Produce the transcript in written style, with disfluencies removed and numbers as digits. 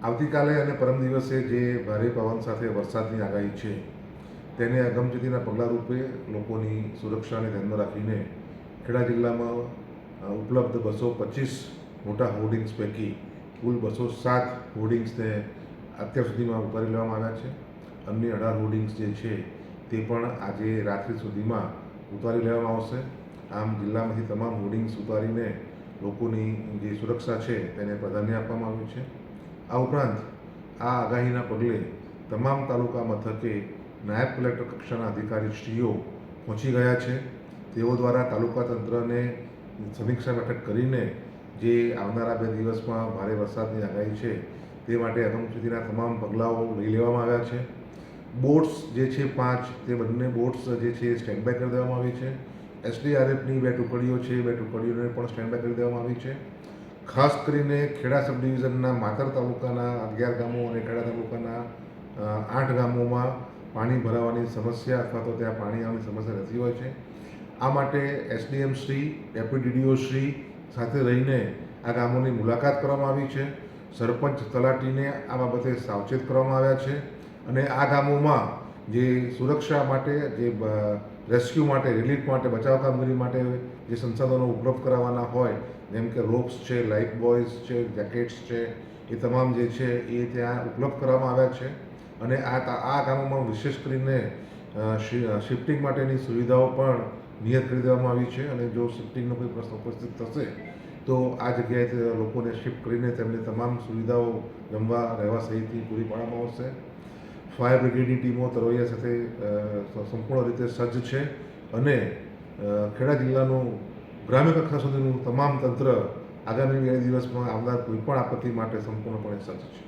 આવતીકાલે અને પરમ દિવસે જે ભારે પવન સાથે વરસાદની આગાહી છે તેને અગમચેતીના પગલાં રૂપે લોકોની સુરક્ષાને ધ્યાનમાં રાખીને ખેડા જિલ્લામાં ઉપલબ્ધ 225 મોટા હોર્ડિંગ્સ પૈકી કુલ 207 હોર્ડિંગ્સને અત્યાર સુધીમાં ઉતારી લેવામાં આવ્યા છે. અન્ય 18 હોર્ડિંગ્સ જે છે તે પણ આજે રાત્રિ સુધીમાં ઉતારી લેવામાં આવશે. આમ જિલ્લામાંથી તમામ હોર્ડિંગ્સ ઉતારીને લોકોની જે સુરક્ષા છે તેને પ્રાધાન્ય આપવામાં આવ્યું છે. આ ઉપરાંત આ આગાહીના પગલે તમામ તાલુકા મથકે નાયબ કલેક્ટર કક્ષાના અધિકારીશ્રીઓ પહોંચી ગયા છે. તેઓ દ્વારા તાલુકા તંત્રને સમીક્ષા બેઠક કરીને જે આવનારા 2 દિવસમાં ભારે વરસાદની આગાહી છે તે માટે અગમચેતીના તમામ પગલાઓ લઈ લેવામાં આવ્યા છે. બોટ્સ જે છે 5 તે બંને બોટ્સ જે છે સ્ટેન્ડ બાય કરી દેવામાં આવી છે. SDRFની 2 ટુકડીઓ છે, 2 ટુકડીઓને પણ સ્ટેન્ડ બાય કરી દેવામાં આવી છે. ખાસ કરીને ખેડા સબ ડિવિઝનના માતર તાલુકાના 11 ગામો અને ખેડા તાલુકાના 8 ગામોમાં પાણી ભરાવાની સમસ્યા અથવા તો ત્યાં પાણી આવવાની સમસ્યા રહેતી હોય છે. આ માટે SDM શ્રી, DPDO શ્રી સાથે રહીને આ ગામોની મુલાકાત કરવામાં આવી છે. સરપંચ તલાટીને આ બાબતે સાવચેત કરવામાં આવ્યા છે અને આ ગામોમાં જે સુરક્ષા માટે, જે રેસ્ક્યુ માટે, રિલીફ માટે, બચાવ કામગીરી માટે જે સંસાધનો ઉપલબ્ધ કરાવવાના હોય, જેમ કે રોપ્સ છે, લાઈફ બોયઝ છે, જેકેટ્સ છે, એ તમામ જે છે એ ત્યાં ઉપલબ્ધ કરવામાં આવ્યા છે. અને આ ગામોમાં વિશેષ કરીને શિફ્ટિંગ માટેની સુવિધાઓ પણ નિયત કરી દેવામાં આવી છે. અને જો શિફ્ટિંગનો કોઈ પ્રશ્ન ઉપસ્થિત થશે તો આ જગ્યાએ લોકોને શિફ્ટ કરીને તેમને તમામ સુવિધાઓ જમવા, રહેવા સહિતની પૂરી પાડવામાં આવશે. ફાયર બ્રિગેડની ટીમો તરવૈયા સાથે સંપૂર્ણ રીતે સજ્જ છે અને ખેડા જિલ્લાનું ગ્રામ્ય કક્ષા સુધીનું તમામ તંત્ર આગામી 2 દિવસમાં આવનાર કોઈપણ આપત્તિ માટે સંપૂર્ણપણે સજ્જ છે.